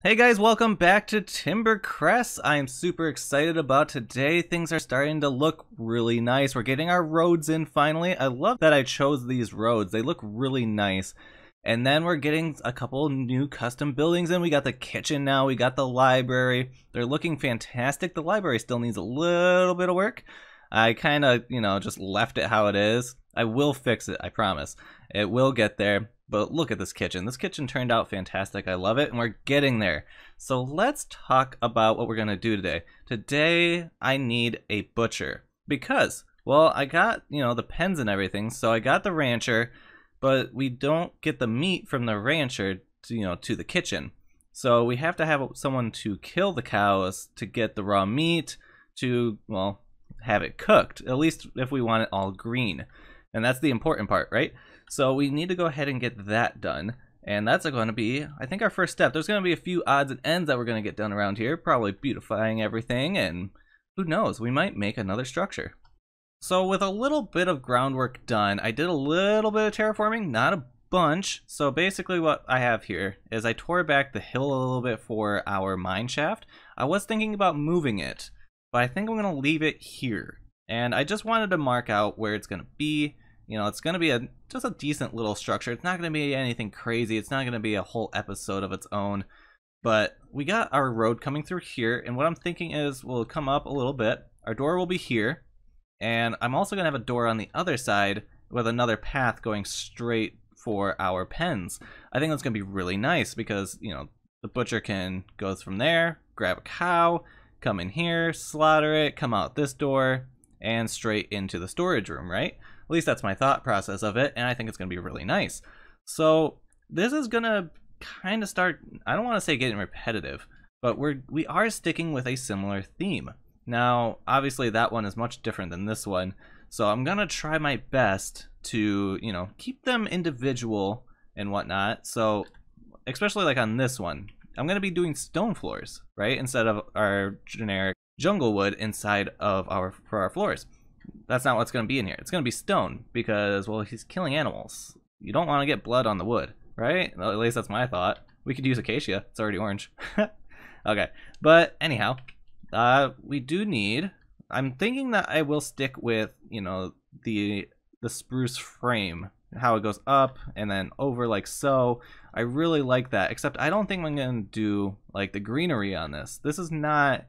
Hey guys, welcome back to Timbercrest. I am super excited about today. Things are starting to look really nice. We're getting our roads in finally. I love that I chose these roads. They look really nice. And then we're getting a couple new custom buildings in. We got the kitchen now. We got the library. They're looking fantastic. The library still needs a little bit of work. I kind of, just left it how it is. I will fix it, I promise. It will get there. But look at this kitchen. This kitchen turned out fantastic. I love it, and we're getting there. So let's talk about what we're going to do today. Today, I need a butcher. Because, well, I got, the pens and everything. So I got the rancher, but we don't get the meat from the rancher to the kitchen. So we have to have someone to kill the cows to get the raw meat to, well, have it cooked. At least if we want it all green. And that's the important part, right? So we need to go ahead and get that done. And that's going to be, I think, our first step. There's going to be a few odds and ends that we're going to get done around here. Probably beautifying everything. And who knows, we might make another structure. So with a little bit of groundwork done, I did a little bit of terraforming, not a bunch. So basically what I have here is I tore back the hill a little bit for our mine shaft. I was thinking about moving it, but I think I'm going to leave it here. And I just wanted to mark out where it's going to be. It's going to be just a decent little structure. It's not going to be anything crazy. It's not going to be a whole episode of its own. But we got our road coming through here. And what I'm thinking is we'll come up a little bit. Our door will be here. And I'm also going to have a door on the other side with another path going straight for our pens. I think that's going to be really nice because, the butcher can go from there, grab a cow, come in here, slaughter it, come out this door, and straight into the storage room, right? At least that's my thought process of it, and I think it's going to be really nice. So this is going to kind of start, I don't want to say getting repetitive, but we are sticking with a similar theme. Now, obviously that one is much different than this one, so I'm going to try my best to, keep them individual and whatnot. So, especially like on this one, I'm going to be doing stone floors, right? Instead of our generic jungle wood inside of for our floors. That's not what's going to be in here. It's going to be stone because, well, he's killing animals. You don't want to get blood on the wood, right? Well, at least that's my thought. We could use acacia. It's already orange. Okay, but anyhow, we do need, I'm thinking that I will stick with, the spruce frame, how it goes up and then over like so. I really like that, except I don't think I'm going to do like the greenery on this. This is not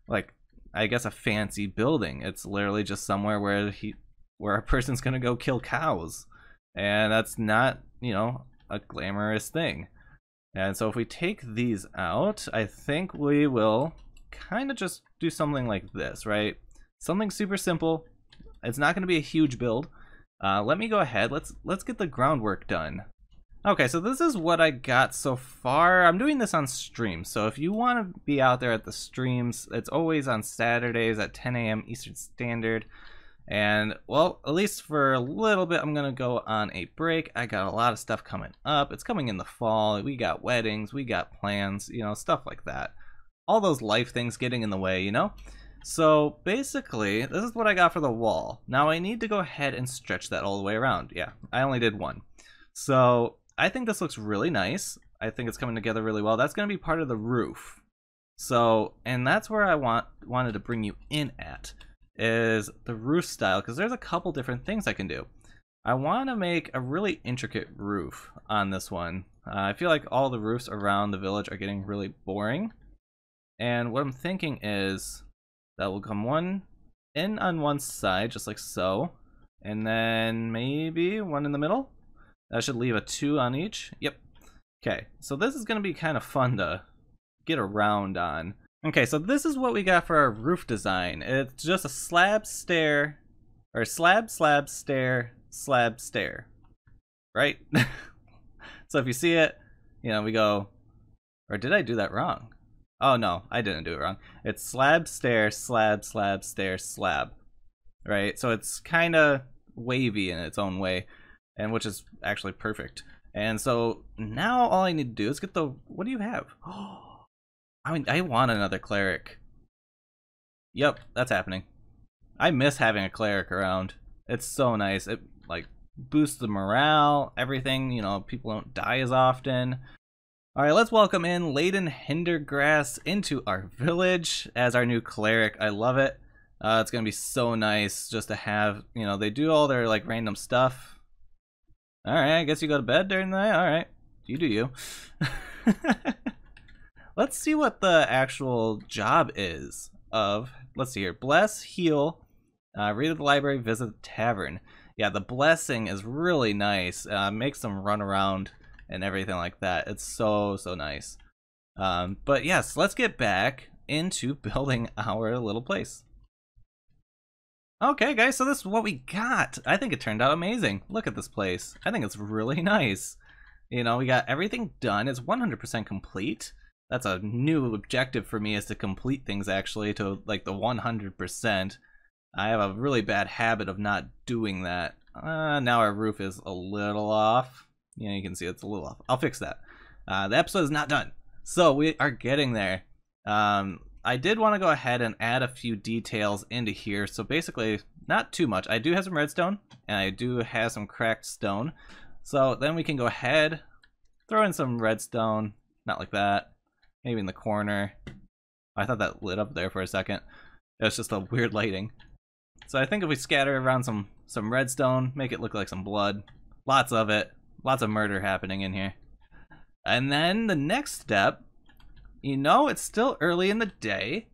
like, I guess, a fancy building. It's literally just somewhere where a person's gonna go kill cows, and that's not, a glamorous thing. And so if we take these out, I think we will kind of just do something like this, right? Something super simple. It's not going to be a huge build. Let me go ahead. Let's get the groundwork done. Okay, so this is what I got so far. I'm doing this on stream, so if you want to be out there at the streams, it's always on Saturdays at 10 a.m. Eastern Standard. And, well, at least for a little bit, I'm going to go on a break. I got a lot of stuff coming up. It's coming in the fall. We got weddings. We got plans, stuff like that. All those life things getting in the way, So, basically, this is what I got for the wall. Now, I need to go ahead and stretch that all the way around. Yeah, I only did one. So I think this looks really nice. I think it's coming together really well. That's going to be part of the roof. So, and that's where I wanted to bring you in at, is the roof style, because there's a couple different things I can do. I want to make a really intricate roof on this one. I feel like all the roofs around the village are getting really boring. And what I'm thinking is that will come one in on one side, just like so. And then maybe one in the middle. That should leave a 2 on each. Yep. Okay, so this is going to be kind of fun to get around on. Okay, so this is what we got for our roof design. It's just a slab stair, or slab, slab, stair, slab, stair. Right? So if you see it, we go, or did I do that wrong? Oh no, I didn't do it wrong. It's slab, stair, slab, slab, stair, slab. Right? So it's kind of wavy in its own way. And which is actually perfect. And so now all I need to do is get the, what do you have? Oh, I want another cleric. Yep, that's happening. I miss having a cleric around. It's so nice. It like boosts the morale, everything, people don't die as often. Alright, let's welcome in Layden Hindergrass into our village as our new cleric. I love it. It's gonna be so nice just to have, you know, they do all their like random stuff. Alright, I guess you go to bed during the night? Alright, you do you. Let's see what the actual job is of, let's see here, bless, heal, read at the library, visit the tavern. Yeah, the blessing is really nice. Makes them run around and everything like that. It's so nice. But yes, let's get back into building our little place. Okay guys, so this is what we got. I think it turned out amazing. Look at this place. I think it's really nice. You know, we got everything done. It's 100% complete. That's a new objective for me, is to complete things actually to like the 100%. I have a really bad habit of not doing that. Now our roof is a little off. Yeah, you can see it's a little off. I'll fix that. The episode is not done, so we are getting there. I did want to go ahead and add a few details into here. So basically, not too much. I do have some redstone, and I do have some cracked stone. So then we can go ahead, throw in some redstone, not like that. Maybe in the corner. I thought that lit up there for a second. It was just a weird lighting. So I think if we scatter around some redstone, make it look like some blood. Lots of it. Lots of murder happening in here. And then the next step, you know, it's still early in the day,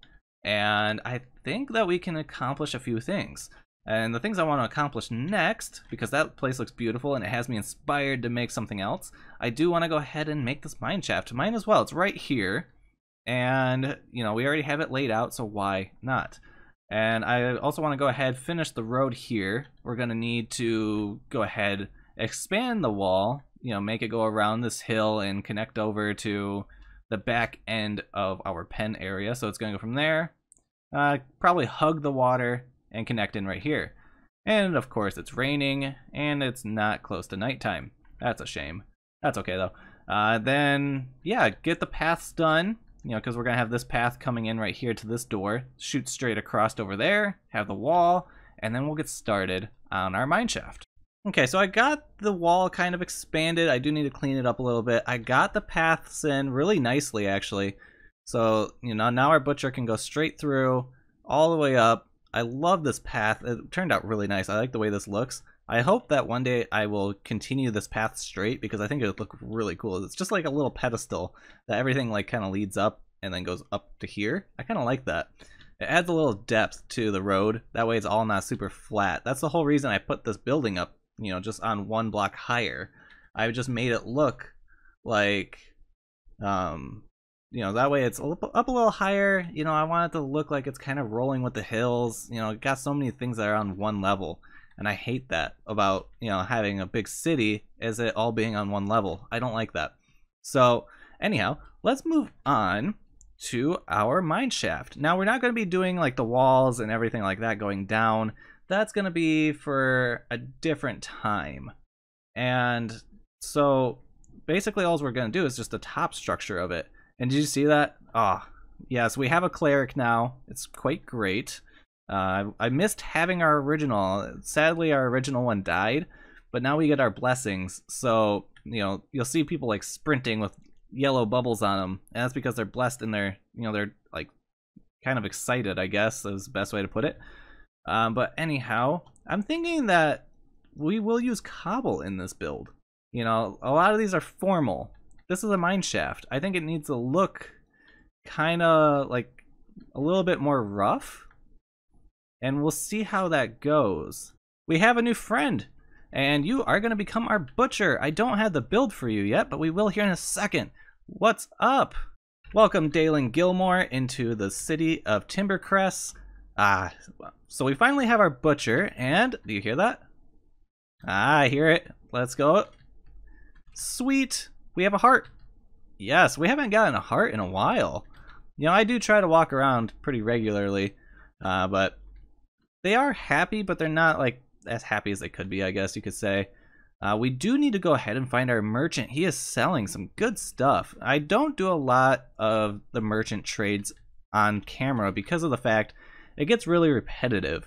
and I think that we can accomplish a few things. And the things I want to accomplish next, because that place looks beautiful and it has me inspired to make something else, I do want to go ahead and make this mine shaft. Mine as well. It's right here. And, you know, we already have it laid out, so why not? And I also want to go ahead, finish the road here. We're going to need to go ahead, expand the wall, you know, make it go around this hill and connect over to the back end of our pen area. So it's going to go from there, probably hug the water, and connect in right here. And of course it's raining and it's not close to nighttime. That's a shame. That's okay though. Then yeah, get the paths done, you know, because we're gonna have this path coming in right here to this door, shoot straight across over there, have the wall, and then we'll get started on our mine shaft. Okay, so I got the wall kind of expanded. I do need to clean it up a little bit. I got the paths in really nicely actually. So, you know, now our butcher can go straight through all the way up. I love this path. It turned out really nice. I like the way this looks. I hope that one day I will continue this path straight, because I think it would look really cool. It's just like a little pedestal that everything like kind of leads up and then goes up to here. I kind of like that. It adds a little depth to the road. That way it's all not super flat. That's the whole reason I put this building up, you know, just on one block higher. I just made it look like, you know, that way it's up a little higher. You know, I want it to look like it's kind of rolling with the hills. You know, it got so many things that are on one level, and I hate that about, you know, having a big city, is it all being on one level. I don't like that. So anyhow, let's move on to our mine shaft. Now we're not going to be doing like the walls and everything like that going down. That's going to be for a different time. And so basically all we're going to do is just the top structure of it. And did you see that? Ah, yes, we have a cleric now. It's quite great. I missed having our original. Sadly, our original one died, but now we get our blessings. So, you know, you'll see people like sprinting with yellow bubbles on them, and that's because they're blessed and they're, you know, they're like kind of excited, I guess is the best way to put it. But anyhow, I'm thinking that we will use cobble in this build. You know, a lot of these are formal. This is a mine shaft. I think it needs to look kind of like a little bit more rough, and we'll see how that goes. We have a new friend, and you are going to become our butcher. I don't have the build for you yet, but we will here in a second. What's up? Welcome, Dalen Gilmore, into the city of Timbercrest. So we finally have our butcher, and do you hear that? I hear it. Let's go. Sweet. We have a heart. Yes, we haven't gotten a heart in a while. You know, I do try to walk around pretty regularly, but they are happy, but they're not like as happy as they could be, I guess you could say. We do need to go ahead and find our merchant. He is selling some good stuff. I don't do a lot of the merchant trades on camera because of the fact it gets really repetitive.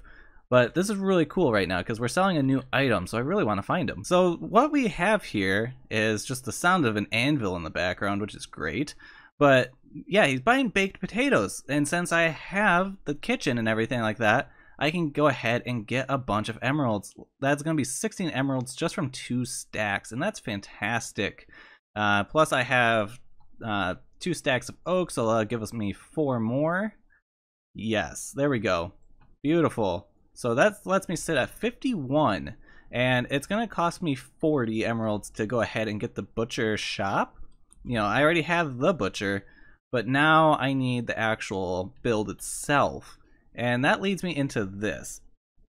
But this is really cool right now because we're selling a new item, so I really want to find him. So what we have here is just the sound of an anvil in the background, which is great. But yeah, he's buying baked potatoes. And since I have the kitchen and everything like that, I can go ahead and get a bunch of emeralds. That's going to be 16 emeralds just from 2 stacks, and that's fantastic. Plus I have 2 stacks of oak, so that'll give me 4 more. Yes, there we go. Beautiful. So that lets me sit at 51, and it's going to cost me 40 emeralds to go ahead and get the butcher shop. You know, I already have the butcher, but now I need the actual build itself. And that leads me into this.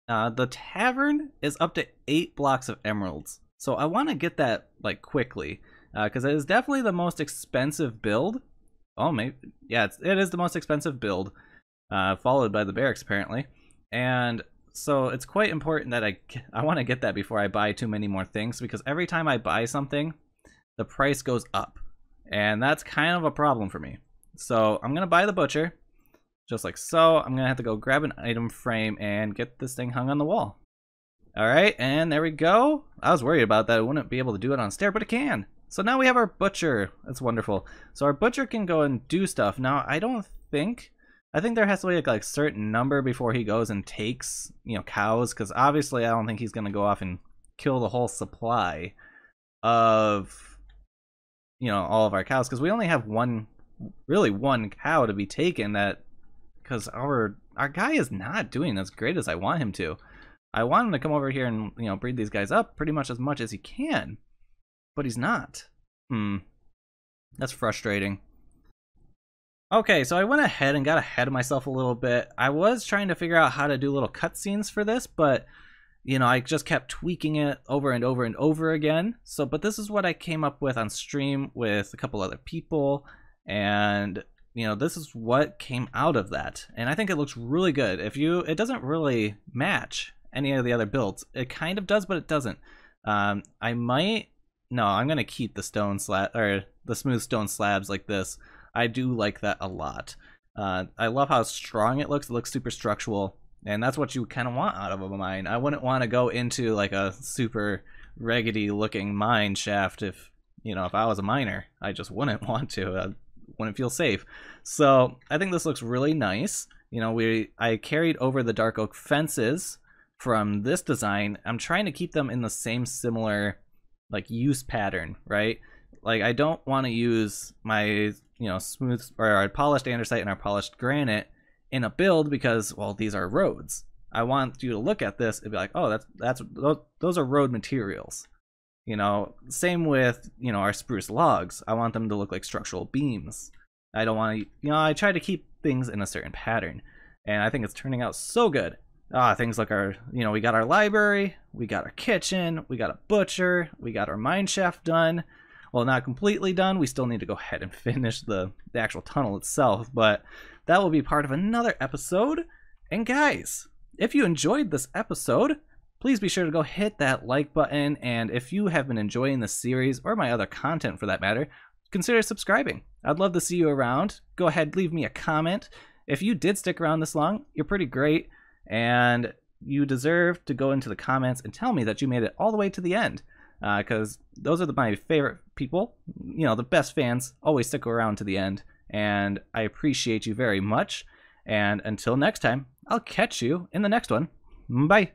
The tavern is up to 8 blocks of emeralds. So I want to get that like quickly, because it is definitely the most expensive build. Oh, maybe, yeah, it is the most expensive build, followed by the barracks apparently. And so it's quite important that I want to get that before I buy too many more things, because every time I buy something, the price goes up. And that's kind of a problem for me. So I'm going to buy the butcher, just like so. I'm going to have to go grab an item frame and get this thing hung on the wall. Alright, and there we go. I was worried about that. I wouldn't be able to do it on stair, but it can. So now we have our butcher. That's wonderful. So our butcher can go and do stuff. Now, I think there has to be like a certain number before he goes and takes, you know, cows, because obviously I don't think he's going to go off and kill the whole supply of, you know, all of our cows, because we only have one cow to be taken, that because our guy is not doing as great as I want him to. I want him to come over here and, you know, breed these guys up pretty much as he can, but he's not. That's frustrating. Okay, so I went ahead and got ahead of myself a little bit. I was trying to figure out how to do little cutscenes for this, but you know, I just kept tweaking it over and over and over again. So, but this is what I came up with on stream with a couple other people, and you know, this is what came out of that. And I think it looks really good. It doesn't really match any of the other builds. It kind of does, but it doesn't. I'm gonna keep the stone slab, or the smooth stone slabs like this. I do like that a lot. I love how strong it looks. It looks super structural, and that's what you kind of want out of a mine. I wouldn't want to go into like a super raggedy looking mine shaft if I was a miner. I just wouldn't want to. I wouldn't feel safe. So I think this looks really nice. You know, I carried over the dark oak fences from this design. I'm trying to keep them in the same similar like use pattern, right? Like I don't want to use my smooth or our polished andesite and our polished granite in a build because, well, these are roads. I want you to look at this and be like, oh, those are road materials. You know, same with our spruce logs. I want them to look like structural beams. I don't want to, I try to keep things in a certain pattern, and I think it's turning out so good. Things like our, we got our library, we got our kitchen, we got a butcher, we got our mine shaft done. Well, not completely done. We still need to go ahead and finish the actual tunnel itself, but that will be part of another episode. And guys, if you enjoyed this episode, please be sure to go hit that like button. And if you have been enjoying this series, or my other content for that matter, consider subscribing. I'd love to see you around. Go ahead, leave me a comment. If you did stick around this long, you're pretty great, and you deserve to go into the comments and tell me that you made it all the way to the end. Because those are my favorite people. The best fans always stick around to the end, and I appreciate you very much. And until next time, I'll catch you in the next one. Bye.